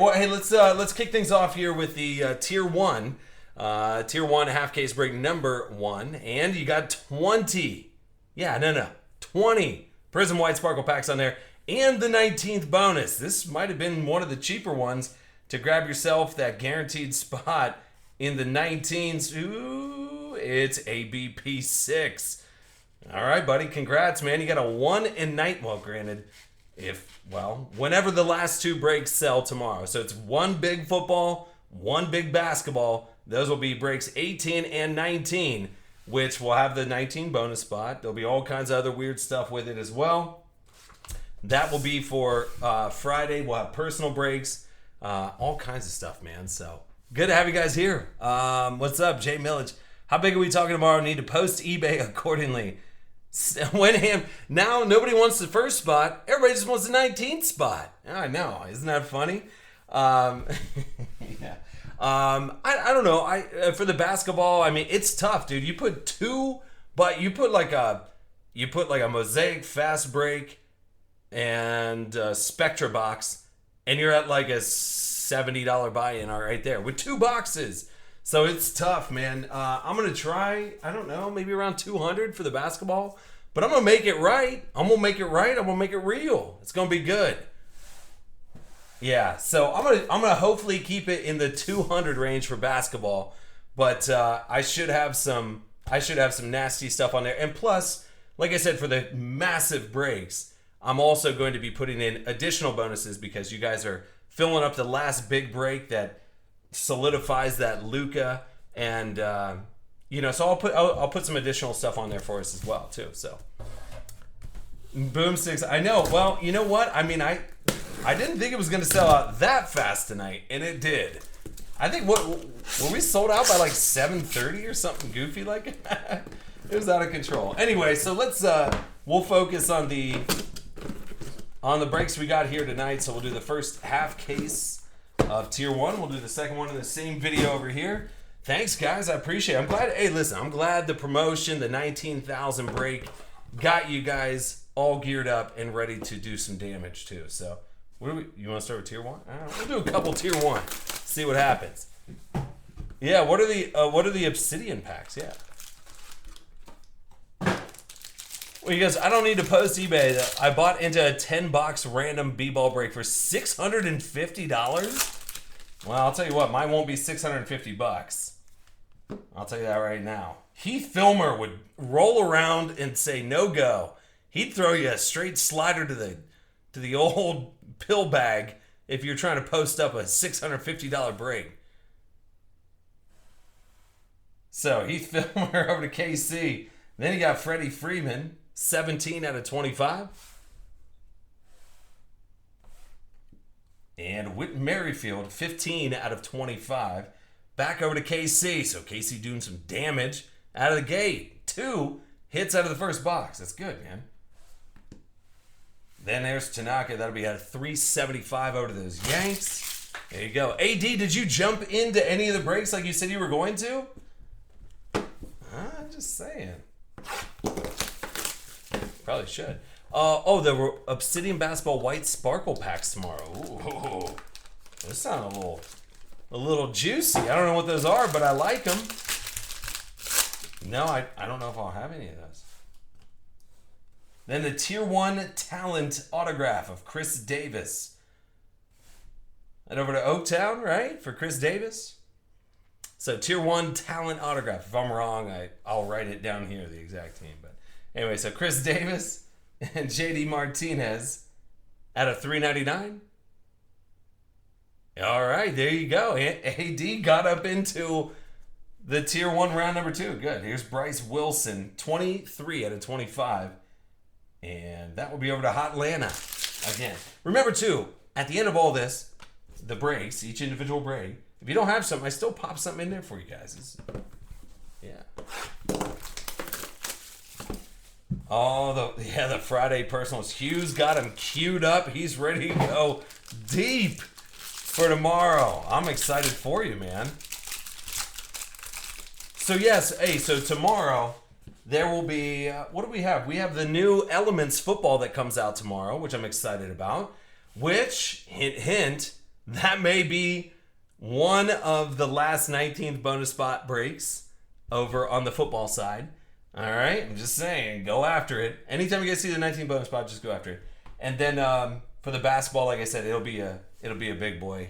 Well, hey, let's kick things off here with the tier one half case break number one, and you got 20. Yeah, no, 20 Prizm White Sparkle packs on there, and the 19th bonus. This might have been one of the cheaper ones to grab yourself that guaranteed spot in the 19s. Ooh, it's ABP6. All right, buddy, congrats, man. You got a 1 and 9. Well, granted, whenever the last two breaks sell tomorrow. So it's one big football, one big basketball. Those will be breaks 18 and 19, which will have the 19 bonus spot. There'll be all kinds of other weird stuff with it as well. That will be for Friday. We'll have personal breaks, all kinds of stuff, man. So good to have you guys here. What's up, Jay Millage? How big are we talking tomorrow? Need to post eBay accordingly. Now nobody wants the first spot. Everybody just wants the 19th spot. I know. Isn't that funny? Yeah. I don't know. For the basketball, I mean, it's tough, dude. You put like a mosaic fast break and Spectra box, and you're at like a $70 buy-in right there with two boxes. So it's tough, man. I'm going to try, I don't know, maybe around 200 for the basketball. But I'm going to make it right. I'm going to make it real. It's going to be good. Yeah, so I'm gonna hopefully keep it in the 200 range for basketball. But I should have some nasty stuff on there. And plus, like I said, for the massive breaks, I'm also going to be putting in additional bonuses because you guys are filling up the last big break that solidifies that Luka, and so I'll put some additional stuff on there for us as well too. So Boomsticks, I know. Well, you know what? I mean, I didn't think it was going to sell out that fast tonight, and it did. I think were we sold out by like 7:30 or something goofy like that? It was out of control. Anyway, so we'll focus on the breaks we got here tonight. So we'll do the first half case of tier one. We'll do the second one in the same video over here. Thanks, guys. I appreciate it. I'm glad the promotion, the 19,000 break, got you guys all geared up and ready to do some damage too. So, you want to start with tier one? We'll do a couple tier one. See what happens. Yeah. What are the obsidian packs? Yeah. Well, you guys, I don't need to post eBay. I bought into a 10-box random B-ball break for $650. Well, I'll tell you what, mine won't be $650. I'll tell you that right now. Heath Filmer would roll around and say no go. He'd throw you a straight slider to the old pill bag if you're trying to post up a $650 break. So Heath Filmer over to KC. Then you got Freddie Freeman, 17 out of 25. And Whit Merrifield, 15 out of 25. Back over to KC. So KC doing some damage out of the gate. 2 hits out of the first box. That's good, man. Then there's Tanaka. That'll be at 375 over to those Yanks. There you go. AD, did you jump into any of the breaks like you said you were going to? I'm just saying. Probably should. There were Obsidian Basketball White Sparkle packs tomorrow. Ooh, those sound a little juicy. I don't know what those are, but I like them. No, I don't know if I'll have any of those. Then the Tier 1 Talent autograph of Chris Davis. And over to Oaktown, right, for Chris Davis. So Tier 1 Talent autograph. If I'm wrong, I'll write it down here, the exact team. But anyway, so Chris Davis and JD Martinez at a $3.99. All right, there you go. AD got up into the Tier 1 round number 2. Good. Here's Bryce Wilson, 23 out of 25. And that will be over to Hot Lana again. Remember, too, at the end of all this, the breaks, each individual break, if you don't have something, I still pop something in there for you guys. Yeah. Oh, the Friday personals. Hugh's got him queued up. He's ready to go deep for tomorrow. I'm excited for you, man. So, yes, so tomorrow there will be, what do we have? We have the new Elements football that comes out tomorrow, which I'm excited about. Which, hint, hint, That may be one of the last 19th bonus spot breaks over on the football side. All right, I'm just saying, go after it. Anytime you guys see the 19th bonus spot, just go after it. And then for the basketball, like I said, it'll be a big boy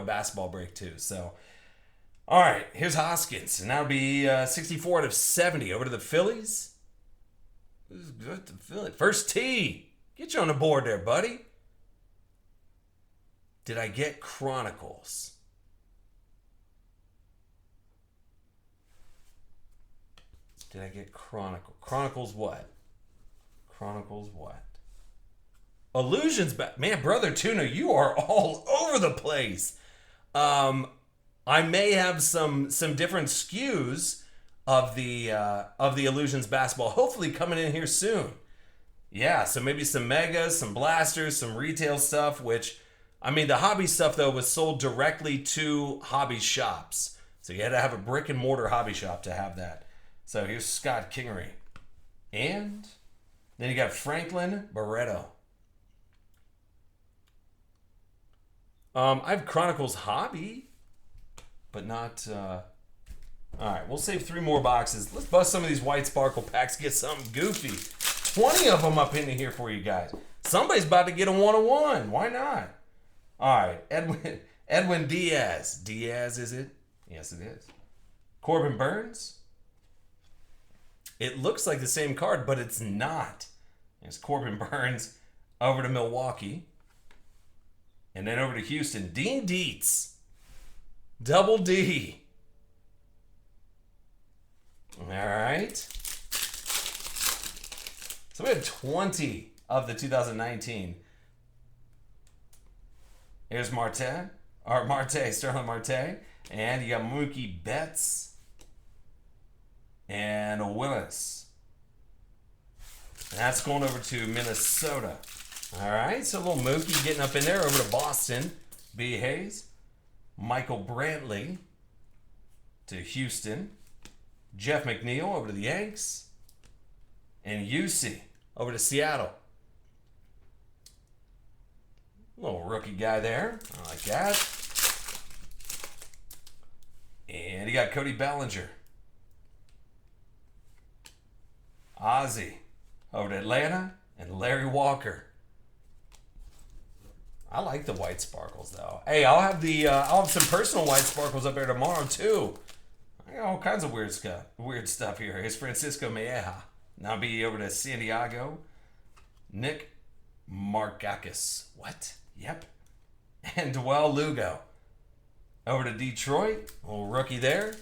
basketball break too. So, all right, here's Hoskins, and that'll be 64 out of 70 over to the Phillies. Who's good to Philly? First tee, get you on the board there, buddy. Did I get Chronicles? Did I get Chronicles what? Chronicles what? Illusions back. Man, Brother Tuna, you are all over the place. I may have some different SKUs of the Illusions basketball hopefully coming in here soon. Yeah, so maybe some megas, some blasters, some retail stuff, which, I mean, the hobby stuff, though, was sold directly to hobby shops. So you had to have a brick and mortar hobby shop to have that. So here's Scott Kingery. And then you got Franklin Barreto. I have Chronicles Hobby, but not... All right, we'll save 3 more boxes. Let's bust some of these white sparkle packs, get something goofy. 20 of them up in here for you guys. Somebody's about to get a 101. Why not? All right, Edwin Diaz. Diaz, is it? Yes, it is. Corbin Burns. It looks like the same card, but it's not. There's Corbin Burns over to Milwaukee. And then over to Houston. Dean Dietz. Double D. All right. So we have 20 of the 2019. Here's Sterling Marte. And you got Mookie Betts. And Willis. And that's going over to Minnesota. All right, so a little Mookie getting up in there over to Boston. B. Hayes. Michael Brantley to Houston. Jeff McNeil over to the Yanks. And UC over to Seattle. Little rookie guy there. I like that. And you got Cody Bellinger. Ozzy over to Atlanta, and Larry Walker. I like the white sparkles though. Hey, I'll have some personal white sparkles up there tomorrow too. I got all kinds of weird stuff here. Here's Francisco Mejia. Now be over to San Diego. Nick Markakis. What? Yep. And Dwell Lugo over to Detroit. A little rookie there.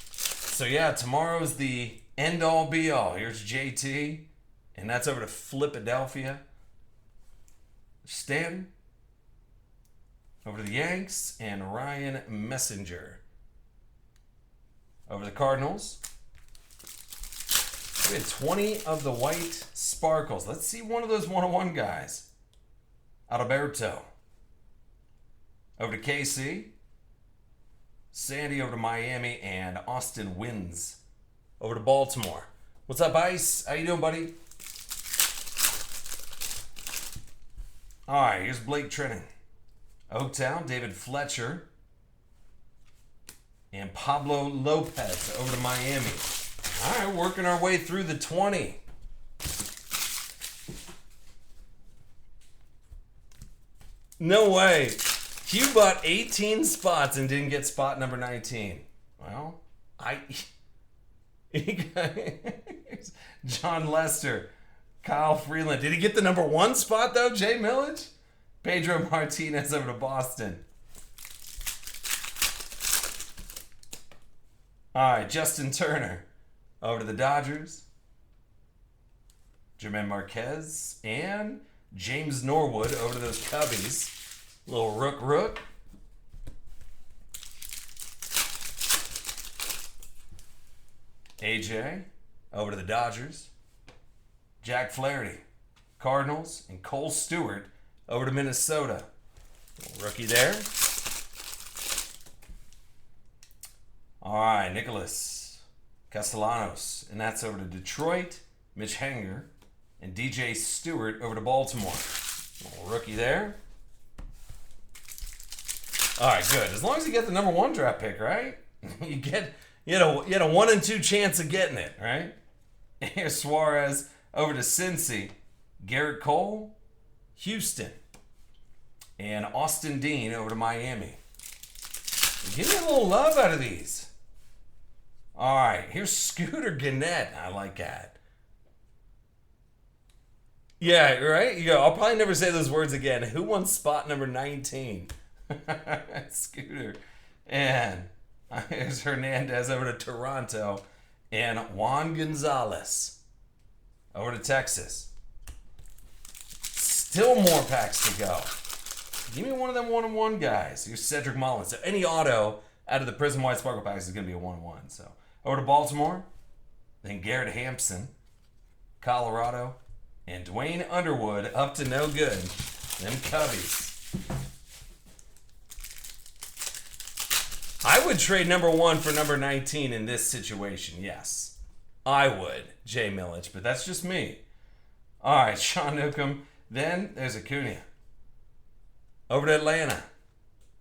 So yeah, tomorrow's the end all be all. Here's JT, and that's over to Philadelphia. Stanton over to the Yanks, and Ryan Messenger over the Cardinals. We had 20 of the white sparkles. Let's see one of those 101 guys. Adalberto over to KC. Sandy over to Miami, and Austin Wins over to Baltimore. What's up, Ice? How you doing, buddy? All right, here's Blake Trinan. Oaktown, David Fletcher. And Pablo Lopez over to Miami. All right, working our way through the 20. No way. Hugh bought 18 spots and didn't get spot number 19. Well, John Lester, Kyle Freeland. Did he get the number 1 spot though? Jay Millage? Pedro Martinez over to Boston. All right, Justin Turner over to the Dodgers. Jermaine Marquez and James Norwood over to those Cubbies. Little rook. AJ over to the Dodgers. Jack Flaherty, Cardinals, and Cole Stewart over to Minnesota. Little rookie there. All right, Nicholas Castellanos, and that's over to Detroit. Mitch Hanger and DJ Stewart over to Baltimore. Little rookie there. All right, good. As long as you get the number 1 draft pick, right? You had a 1 in 2 chance of getting it, right? Here's Suarez over to Cincy, Garrett Cole, Houston, and Austin Dean over to Miami. Give me a little love out of these. All right, here's Scooter Gannett. I like that. Yeah, right? You go, I'll probably never say those words again. Who won spot number 19? Scooter. And here's Hernandez over to Toronto. And Juan Gonzalez over to Texas. Still more packs to go. Give me one of them 1-on-1 guys. Here's Cedric Mullins. So any auto out of the Prizm White Sparkle packs is going to be a 1-on-1. So over to Baltimore. Then Garrett Hampson, Colorado, and Dwayne Underwood up to no good. Them Cubbies. I would trade number 1 for number 19 in this situation, yes. I would, Jay Millich, but that's just me. All right, Sean Newcomb. Then there's Acuna. Over to Atlanta.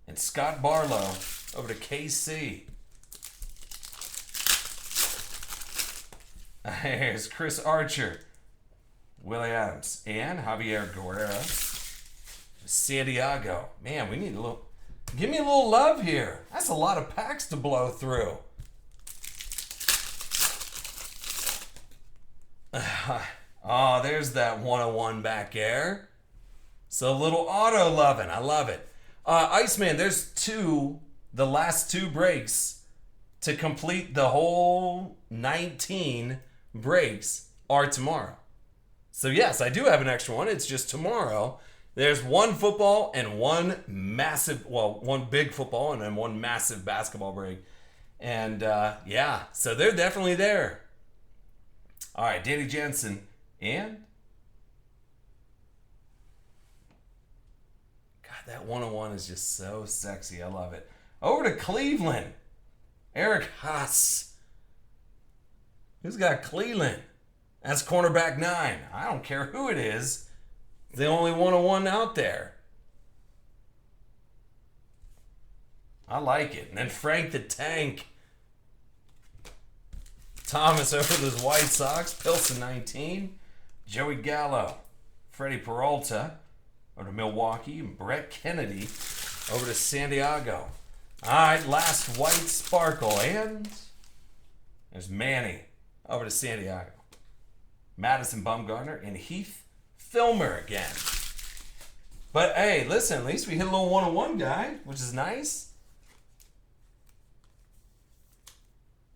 And Scott Barlow over to KC. Here's Chris Archer. Willie Adams. And Javier Guerrero. San Diego. Man, we need a little... Give me a little love here. That's a lot of packs to blow through. Oh, there's that 101 back air. So a little auto loving. I love it. Iceman, there's the last 2 breaks to complete the whole 19 breaks are tomorrow. So yes, I do have an extra one. It's just tomorrow. There's 1 football and 1 massive, well, 1 big football and then 1 massive basketball break. And yeah, so they're definitely there. All right, Danny Jensen and God, that 101 is just so sexy. I love it. Over to Cleveland, Eric Haas. Who's got Cleveland? That's cornerback 9. I don't care who it is. The only 101 out there. I like it. And then Frank the Tank Thomas over to the White Sox. Pilson 19. Joey Gallo. Freddie Peralta over to Milwaukee. And Brett Kennedy over to San Diego. All right, last White Sparkle. And there's Manny over to San Diego. Madison Bumgarner and Heath Filmer again. But hey, listen, at least we hit a little 101 guy, which is nice.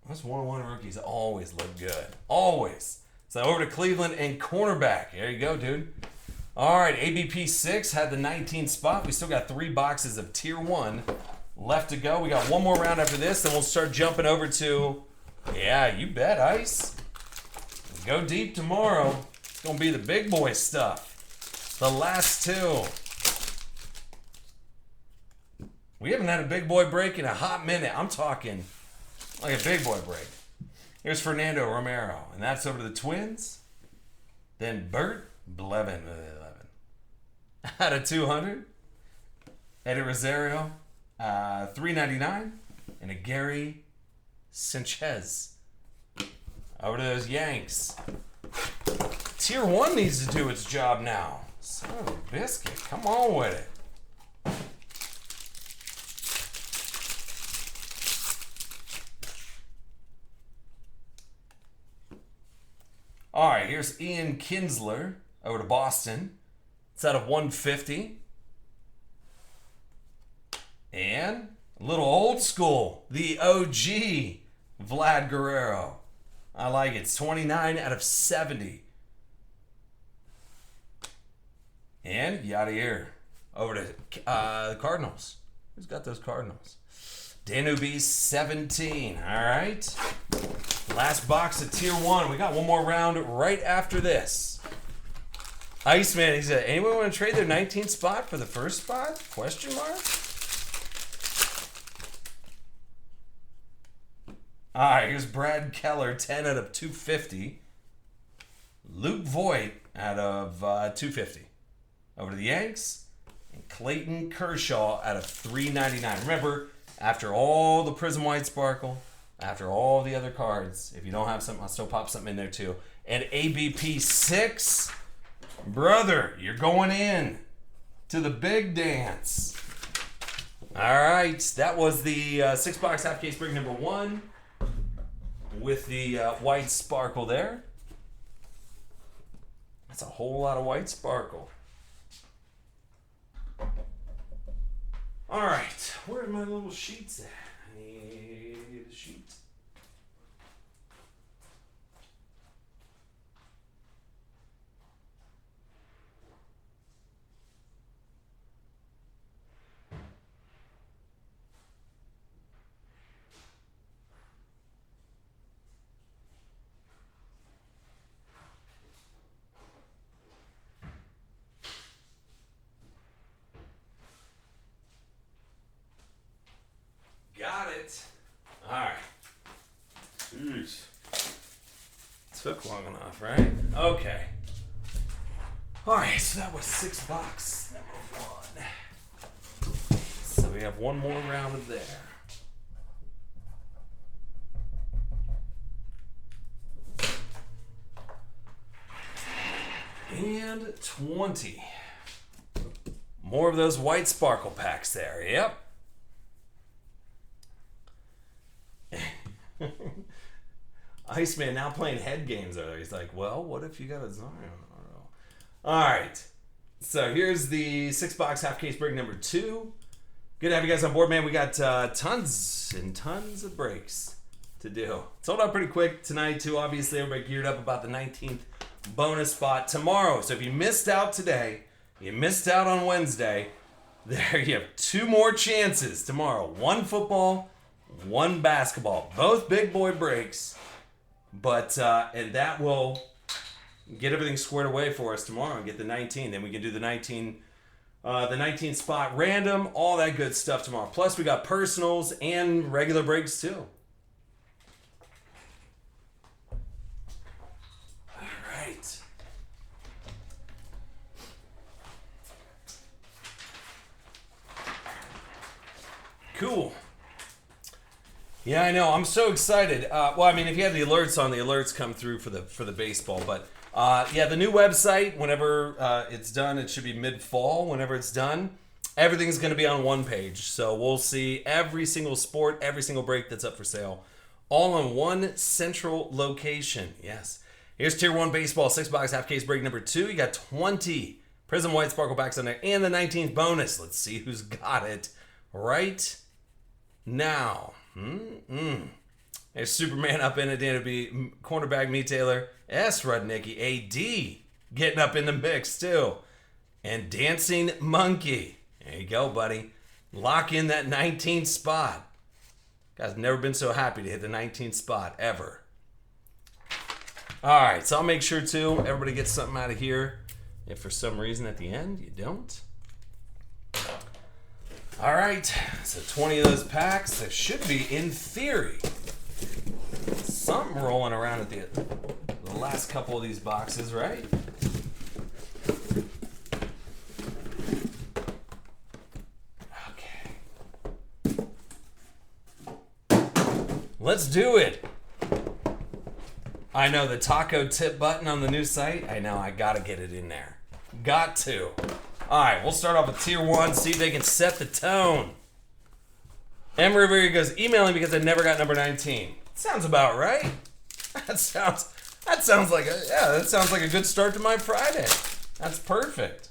Those 101 rookies always look good. Always. So over to Cleveland and cornerback. There you go, dude. All right, ABP 6 had the 19th spot. We still got 3 boxes of Tier 1 left to go. We got 1 more round after this, then we'll start jumping over to, yeah, you bet, Ice. Go deep tomorrow. It's going to be the big boy stuff. The last 2. We haven't had a big boy break in a hot minute. I'm talking like a big boy break. Here's Fernando Romero, and that's over to the Twins. Then Bert Blevin with 11. Out of 200. Eddie Rosario, $3.99. And a Gary Sanchez. Over to those Yanks. Tier 1 needs to do its job now. Son of a biscuit. Come on with it. All right, here's Ian Kinsler over to Boston. It's out of 150. And a little old school, the OG Vlad Guerrero. I like it. It's 29 out of 70. And Yadier over to the Cardinals. Who's got those Cardinals? Danubi 17. All right. Last box of Tier 1. We got 1 more round right after this. Iceman, he said, anyone want to trade their 19th spot for the first spot? Question mark? All right, here's Brad Keller, 10 out of 250. Luke Voigt out of 250. Over to the Yanks. and Clayton Kershaw out of $3.99. Remember, after all the Prizm White Sparkle, after all the other cards, if you don't have something, I'll still pop something in there too. And ABP 6, brother, you're going in to the big dance. All right, that was the 6-box half case break number 1 with the white sparkle there. That's a whole lot of white sparkle. All right, where are my little sheets at? I need a sheet. Got it. All right. Jeez. Took long enough, right? Okay. All right, so that was 6-box number 1. So we have one more round of there. And 20. More of those white sparkle packs there. Yep. Iceman now playing head games over there. He's like, well, what if you got a Zion? All right. So here's the 6-box half case break number 2. Good to have you guys on board, man. We got tons and tons of breaks to do. Sold out pretty quick tonight, too. Obviously, everybody geared up about the 19th bonus spot tomorrow. So if you missed out today, you missed out on Wednesday, there you have 2 more chances tomorrow. 1 football, 1 basketball. Both big boy breaks. But and that will get everything squared away for us tomorrow and get the 19. Then we can do the 19 spot random, all that good stuff tomorrow. Plus we got personals and regular breaks too. All right. Cool. Yeah, I know. I'm so excited. Well, I mean, if you have the alerts on, the alerts come through for the baseball. But yeah, the new website, whenever it's done, it should be mid-fall. Whenever it's done, everything's going to be on one page. So we'll see every single sport, every single break that's up for sale, all on one central location. Yes. Here's Tier 1 Baseball, 6-box half case break number 2. You got 20 Prizm White Sparkle packs on there and the 19th bonus. Let's see who's got it right now. There's Superman up in it, Dana B. Cornerback, me, Taylor. S. Rudnicki. AD getting up in the mix, too. And Dancing Monkey. There you go, buddy. Lock in that 19th spot. Guys, never been so happy to hit the 19th spot, ever. All right, so I'll make sure, too, everybody gets something out of here. If for some reason at the end you don't. All right, so 20 of those packs. There should be, in theory, something rolling around at the last couple of these boxes, right? Okay. Let's do it. I know the taco tip button on the new site. I know, I gotta get it in there. Got to. All right, we'll start off with Tier 1, see if they can set the tone. M. Rivera goes, emailing because I never got number 19. Sounds about right. That sounds like a good start to my Friday. That's perfect.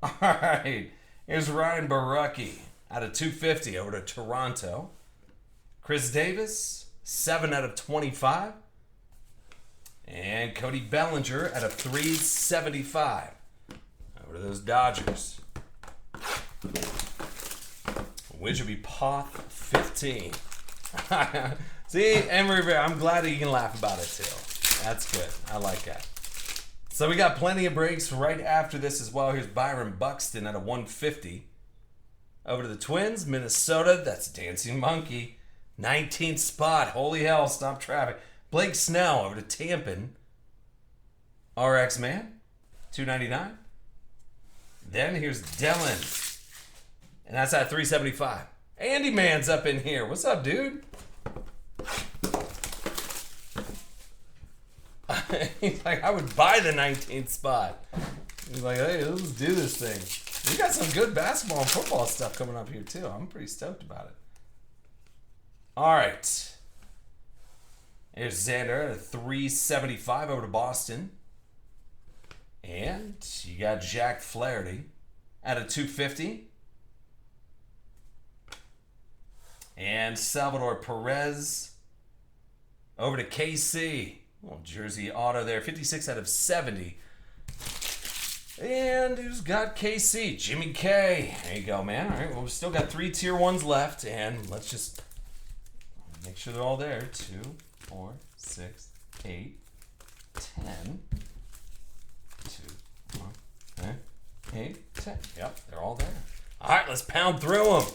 All right, here's Ryan Barucki out of 250 over to Toronto. Chris Davis, 7 out of 25. And Cody Bellinger out of 375. Over to those Dodgers. Which would be Poth 15. See, Emery, I'm glad that you can laugh about it too. That's good. I like that. So we got plenty of breaks right after this as well. Here's Byron Buxton at a 150. Over to the Twins, Minnesota. That's Dancing Monkey. 19th spot. Holy hell, stop traffic. Blake Snell over to Tampa. RX Man, 299. Then here's Dylan. And that's at 375. Andy Man's up in here. What's up, dude? He's like, I would buy the 19th spot. He's like, hey, let's do this thing. We got some good basketball and football stuff coming up here, too. I'm pretty stoked about it. All right. Here's Xander at 375 over to Boston. And you got Jack Flaherty at a 250. And Salvador Perez over to KC. Little jersey auto there, 56 out of 70. And who's got KC? Jimmy K. There you go, man. All right, well, we've still got 3 tier 1s left, and let's just make sure they're all there. 2, 4, 6, 8, 10. 2, 1, 8, 10. Yep, they're all there. All right, let's pound through them.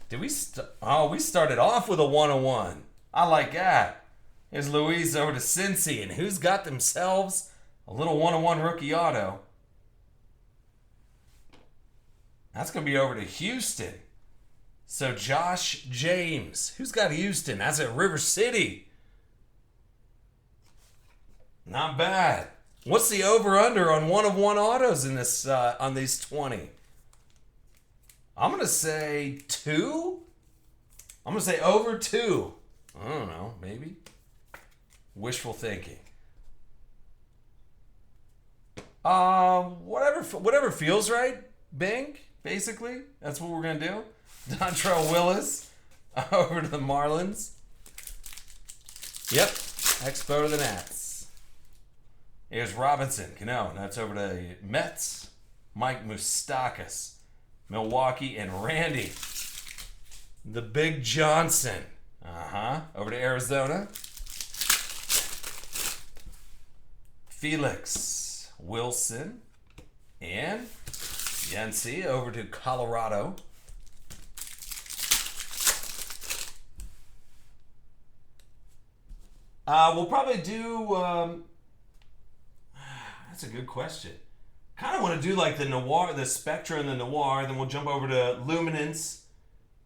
Did we? We started off with a 101. I like that. Here's Luis over to Cincy, and who's got themselves a little 101 rookie auto? That's going to be over to Houston. So Josh James. Who's got Houston? That's at River City. Not bad. What's the over-under on 1-of-1 autos in this on these 20? I'm going to say 2. I'm going to say over 2. I don't know. Maybe. Wishful thinking. Whatever feels right. Bing. Basically, that's what we're gonna do. Dontrell Willis over to the Marlins. Yep. Expo to the Nats. Here's Robinson Cano. That's over to the Mets. Mike Moustakas, Milwaukee, and Randy, the Big Johnson. Over to Arizona. Felix Wilson and Yancey over to Colorado. We'll probably do. That's a good question. Kind of want to do like the Noir, the Spectra and the Noir, then we'll jump over to Luminance,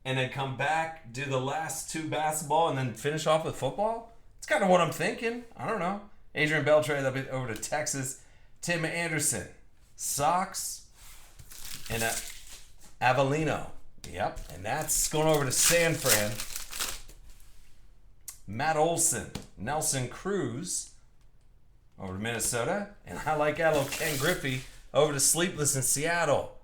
and then come back, do the last 2 basketball, and then finish off with football. It's kind of what I'm thinking. I don't know. Adrian Beltre over to Texas. Tim Anderson, Sox, and Avellino. Yep, and that's going over to San Fran. Matt Olson, Nelson Cruz over to Minnesota. And I like that little Ken Griffey over to Sleepless in Seattle.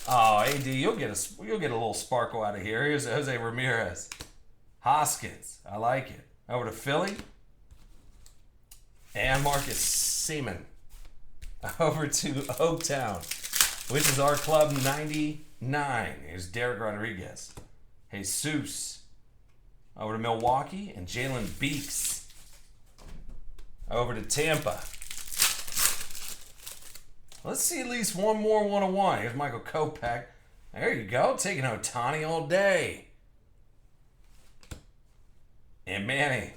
Oh, AD, you'll get a little sparkle out of here. Here's Jose Ramirez. Hoskins, I like it. Over to Philly. And Marcus Seaman over to Oaktown, which is our club 99. Here's Derek Rodriguez. Jesus over to Milwaukee, and Jalen Beeks over to Tampa. Let's see at least one more 101. Here's Michael Kopech. There you go. Taking Ohtani all day. And Manny.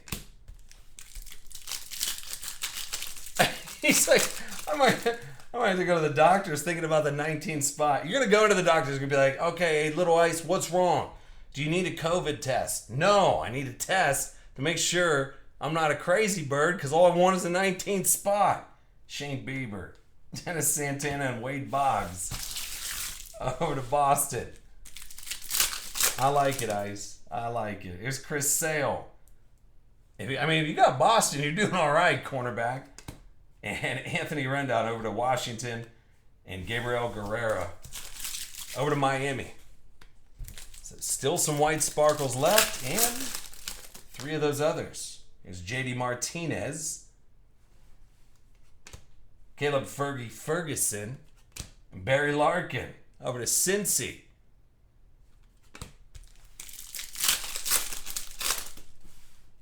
He's like, I might have to go to the doctors thinking about the 19th spot. You're going to go to the doctors and be like, okay, Little Ice, what's wrong? Do you need a COVID test? No, I need a test to make sure I'm not a crazy bird because all I want is the 19th spot. Shane Bieber, Dennis Santana, and Wade Boggs over to Boston. I like it, Ice. I like it. Here's Chris Sale. If you got Boston, you're doing all right, cornerback. And Anthony Rendon over to Washington, and Gabriel Guerrero over to Miami. So still some white sparkles left, and 3 of those others. Here's JD Martinez, Caleb Ferguson, and Barry Larkin over to Cincy.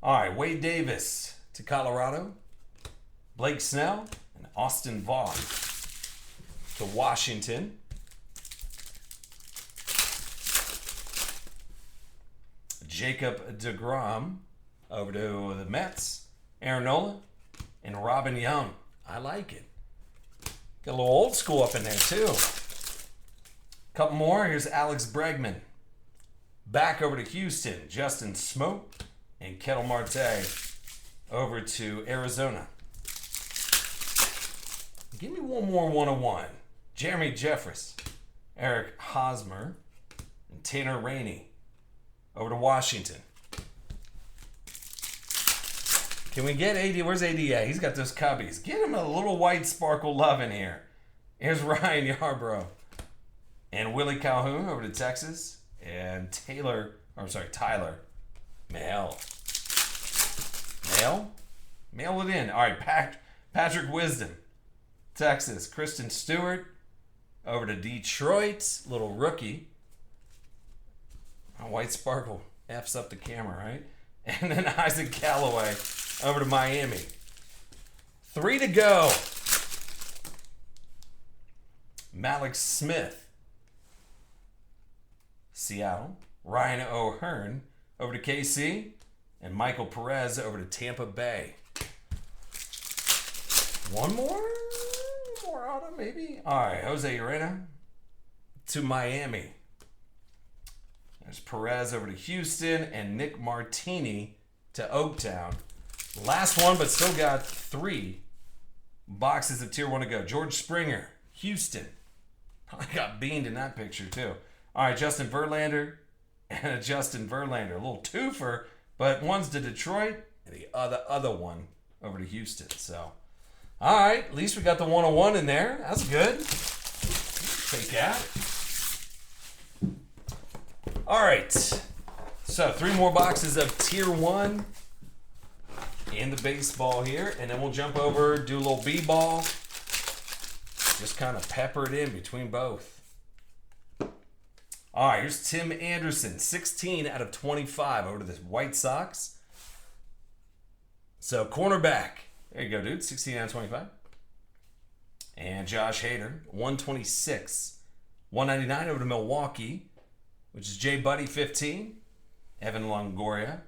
All right, Wade Davis to Colorado. Blake Snell and Austin Vaughn to Washington. Jacob deGrom over to the Mets. Aaron Nola and Robin Young. I like it. Got a little old school up in there too. Couple more. Here's Alex Bregman. Back over to Houston. Justin Smoke and Kettle Marte over to Arizona. Give me one more 101. Jeremy Jeffress, Eric Hosmer, and Tanner Rainey over to Washington. Can we get AD? Where's AD at? He's got those cubbies. Get him a little white sparkle love in here. Here's Ryan Yarbrough and Willie Calhoun over to Texas. And Tyler Mail. Mail it in. All right, Patrick Wisdom, Texas. Kristen Stewart over to Detroit. Little rookie. White sparkle F's up the camera, right? And then Isaac Callaway over to Miami. 3 to go. Malik Smith, Seattle. Ryan O'Hearn over to KC. And Michael Perez over to Tampa Bay. One more auto, maybe? All right, Jose Urena to Miami. There's Perez over to Houston and Nick Martini to Oaktown. Last one, but still got 3 boxes of Tier 1 to go. George Springer, Houston. I got beamed in that picture, too. All right, Justin Verlander and a Justin Verlander. A little twofer, but one's to Detroit and the other one over to Houston. So, all right, at least we got the 101 in there. That's good. Take that. All right, so 3 more boxes of Tier 1 in the baseball here, and then we'll jump over, do a little B-ball, just kind of pepper it in between both. All right, here's Tim Anderson, 16 out of 25 over to the White Sox. So cornerback, there you go, dude, 16 out of 25. And Josh Hader, 126, 199 over to Milwaukee, which is Jay Buddy, 15. Evan Longoria,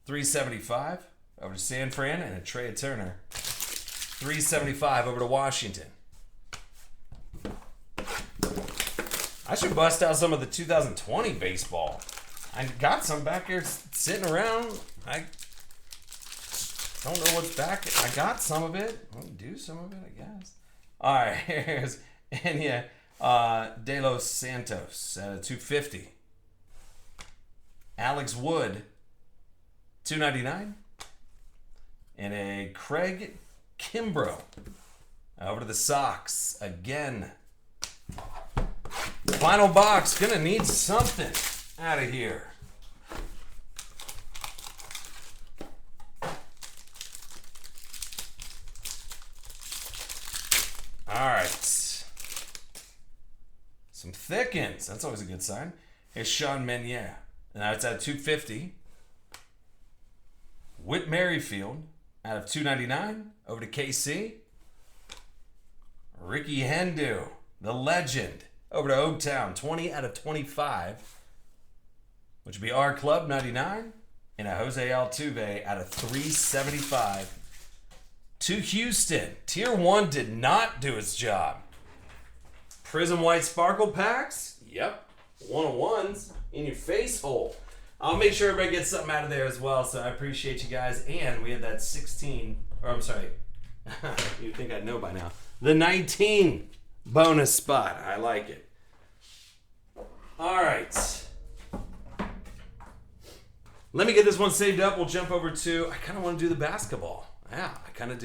375 over to San Fran, and a Trey Turner, 375 over to Washington. I should bust out some of the 2020 baseball. I got some back here sitting around. I don't know what's back. I got some of it. I'll do some of it, I guess. All right, here's Enya De Los Santos at 250. Alex Wood, 299. And a Craig Kimbrough over to the Sox again. Final box. Gonna need something out of here. All right. Some thickens. That's always a good sign. Here's Sean Meniere. Now it's at 250. Whit Merrifield out of 299 over to KC. Ricky Hendu, the legend, over to Oaktown, 20 out of 25, which would be our club, 99. And a Jose Altuve out of 375 to Houston. Tier 1 did not do its job. Prizm White Sparkle packs. Yep. 101s in your face hole. I'll make sure everybody gets something out of there as well, so I appreciate you guys. And we had that 16, or I'm sorry, you'd think I'd know by now. The 19 bonus spot. I like it. All right. Let me get this one saved up. We'll jump over to, I kind of want to do the basketball. Yeah, I kind of do.